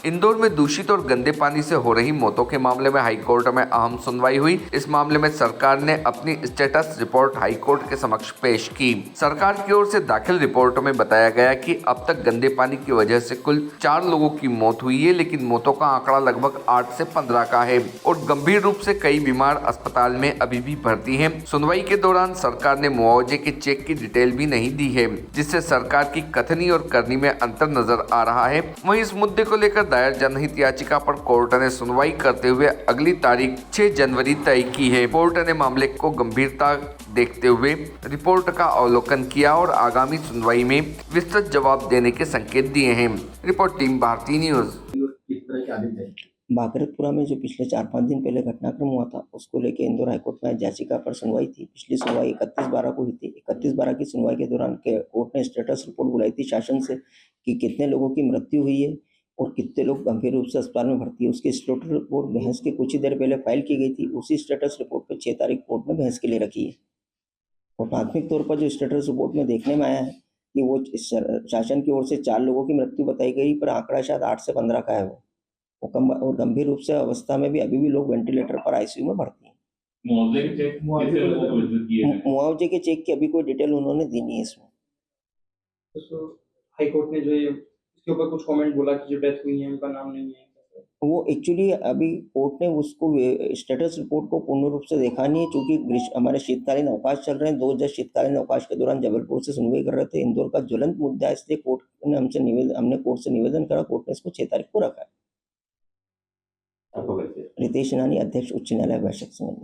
इंदौर में दूषित और गंदे पानी से हो रही मौतों के मामले में हाईकोर्ट में अहम सुनवाई हुई। इस मामले में सरकार ने अपनी स्टेटस रिपोर्ट हाईकोर्ट के समक्ष पेश की। सरकार की ओर से दाखिल रिपोर्ट में बताया गया कि अब तक गंदे पानी की वजह से कुल 4 लोगों की मौत हुई है, लेकिन मौतों का आंकड़ा लगभग 8 से 15 का है और गंभीर रूप से कई बीमार अस्पताल में अभी भी भर्ती हैं। सुनवाई के दौरान सरकार ने मुआवजे के चेक की डिटेल भी नहीं दी है, जिससे सरकार की कथनी और करनी में अंतर नजर आ रहा है। वहीं इस मुद्दे को लेकर दायर जनहित याचिका पर कोर्ट ने सुनवाई करते हुए अगली तारीख 6 जनवरी तय की है। कोर्ट ने मामले को गंभीरता देखते हुए रिपोर्ट का अवलोकन किया और आगामी सुनवाई में विस्तृत जवाब देने के संकेत दिए हैं। Report team Bharti news. Bagratpura में जो पिछले 4-5 दिन पहले घटनाक्रम हुआ था, उसको लेकर इंदौर हाईकोर्ट में याचिका पर सुनवाई थी। पिछली सुनवाई 31/12 को हुई थी। 31/12 की सुनवाई के दौरान कोर्ट ने स्टेटस रिपोर्ट बुलाई थी शासन से कि कितने लोगों की मृत्यु हुई है और कितने लोग गंभीर रूप से अस्पताल में भर्ती है। उसकी स्टेटस रिपोर्ट बहस के कुछ ही देर पहले फाइल की गई थी। उसी स्टेटस रिपोर्ट पर 6 तारीख कोर्ट ने बहस के लिए रखी है और प्राथमिक तौर पर जो स्टेटस रिपोर्ट में देखने में आया है कि वो शासन की ओर से 4 लोगों की मृत्यु बताई गई, पर आंकड़ा शायद 8 से 15 का है। और गंभीर रूप से अवस्था में भी अभी भी लोग वेंटिलेटर पर आईसीयू में भर्ती हैं। मुआवजे के चेक की अभी कोई डिटेल उन्होंने दी नहीं है इसमें। तो हाई कोर्ट ने जो है इसके ऊपर कुछ कमेंट बोला कि जो डेथ हुई है उनका नाम नहीं है। वो एक्चुअली अभी कोर्ट ने उसको स्टेटस रिपोर्ट को पूर्ण रूप से देखा नहीं है, क्योंकि हमारे शीतकालीन अवकाश चल रहे हैं। 2 जज शीतकालीन अवकाश के दौरान जबलपुर से सुनवाई कर रहे थे। इंदौर का ज्वलंत मुद्दा है, इसलिए कोर्ट ने हमने कोर्ट से निवेदन करा। कोर्ट ने इसको 6 तारीख को रखा है। रितेश नानी, अध्यक्ष उच्च न्यायालय वैशक संघ।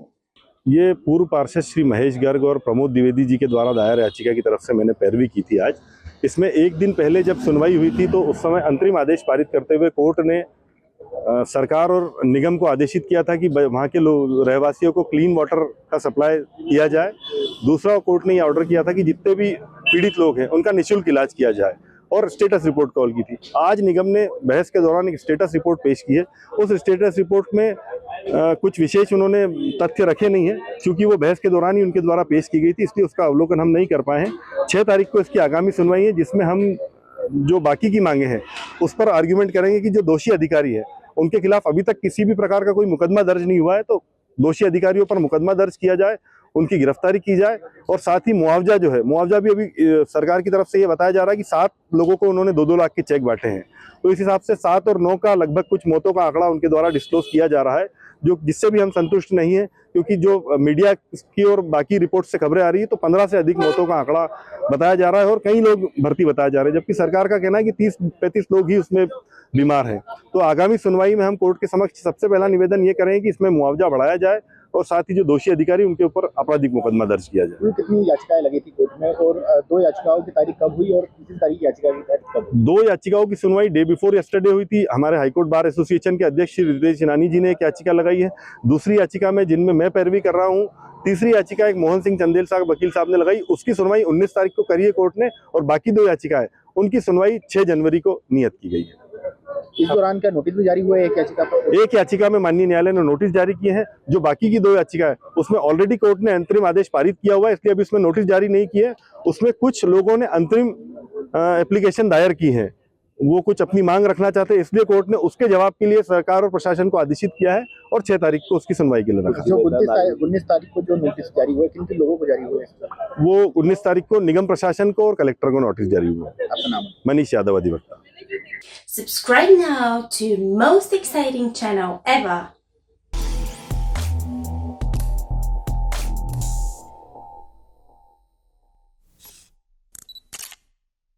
ये पूर्व पार्षद श्री महेश गर्ग और प्रमोद द्विवेदी जी के द्वारा दायर याचिका की तरफ से मैंने पैरवी की थी। आज इसमें एक दिन पहले जब सुनवाई हुई थी तो उस समय अंतरिम आदेश पारित करते हुए कोर्ट ने सरकार और निगम को आदेशित किया था कि वहाँ के रहवासियों को क्लीन वाटर का सप्लाई किया जाए। दूसरा, कोर्ट ने यह ऑर्डर किया था कि जितने भी पीड़ित लोग हैं उनका निःशुल्क इलाज किया जाए और स्टेटस रिपोर्ट कॉल की थी। आज निगम ने बहस के दौरान एक स्टेटस रिपोर्ट पेश की है। उस स्टेटस रिपोर्ट में कुछ विशेष उन्होंने तथ्य रखे नहीं है, क्योंकि वो बहस के दौरान ही उनके द्वारा पेश की गई थी, इसलिए उसका अवलोकन हम नहीं कर पाए हैं। 6 तारीख को इसकी आगामी सुनवाई है, जिसमें हम जो बाकी की मांगे हैं उस पर आर्ग्यूमेंट करेंगे कि जो दोषी अधिकारी है उनके खिलाफ अभी तक किसी भी प्रकार का कोई मुकदमा दर्ज नहीं हुआ है, तो दोषी अधिकारियों पर मुकदमा दर्ज किया जाए, उनकी गिरफ्तारी की जाए। और साथ ही मुआवजा जो है, मुआवजा भी अभी सरकार की तरफ से ये बताया जा रहा है कि 7 लोगों को उन्होंने 2-2 लाख के चेक बांटे हैं, तो इस हिसाब से 7 और 9 का लगभग कुछ मौतों का आंकड़ा उनके द्वारा डिस्क्लोज किया जा रहा है, जो जिससे भी हम संतुष्ट नहीं है, क्योंकि जो मीडिया की और बाकी रिपोर्ट से खबरें आ रही है तो 15 से अधिक मौतों का आंकड़ा बताया जा रहा है और कई लोग भर्ती बताए जा रहे हैं, जबकि सरकार का कहना है कि 30-35 लोग ही उसमें बीमार हैं। तो आगामी सुनवाई में हम कोर्ट के समक्ष सबसे पहला निवेदन ये करें कि इसमें मुआवजा बढ़ाया जाए और साथ ही जो दोषी अधिकारी उनके ऊपर आपराधिक मुकदमा दर्ज किया जाए। कितनी याचिकाएं लगी थी कोर्ट में और 2 याचिकाओं की तारीख कब हुई और तीसरी तारीख याचिका की तारीख कब हुई? 2 याचिकाओं की सुनवाई डे बिफोर यस्टरडे हुई थी। हमारे हाईकोर्ट बार एसोसिएशन के अध्यक्ष श्री रितेश नानी जी ने एक याचिका लगाई है। दूसरी याचिका में जिनमें मैं पैरवी कर रहा हूँ। तीसरी याचिका एक मोहन सिंह चंदेल साहब वकील साहब ने लगाई, उसकी सुनवाई 19 तारीख को करी है कोर्ट ने, और बाकी 2 याचिकाएं उनकी सुनवाई 6 जनवरी को नियत की गई है। इस दौरान क्या नोटिस भी जारी हुआ है? एक याचिका में माननीय न्यायालय ने नोटिस जारी किए हैं। जो बाकी की 2 याचिका है उसमें ऑलरेडी कोर्ट ने अंतरिम आदेश पारित किया हुआ है, इसलिए अभी इसमें नोटिस जारी नहीं किए। उसमें कुछ लोगों ने अंतरिम एप्लीकेशन दायर की है, वो कुछ अपनी मांग रखना चाहते हैं, इसलिए कोर्ट ने उसके जवाब के लिए सरकार और प्रशासन को आदेशित किया है और 6 तारीख को उसकी सुनवाई के लिए रखा। जो 19 तारीख को जो नोटिस जारी हुआ है, किन लोगों को जारी हुआ है? वो 19 तारीख को निगम प्रशासन को और कलेक्टर को नोटिस जारी हुआ है। आपका नाम? मनीष यादव, अधिवक्ता। Subscribe now to most exciting channel ever.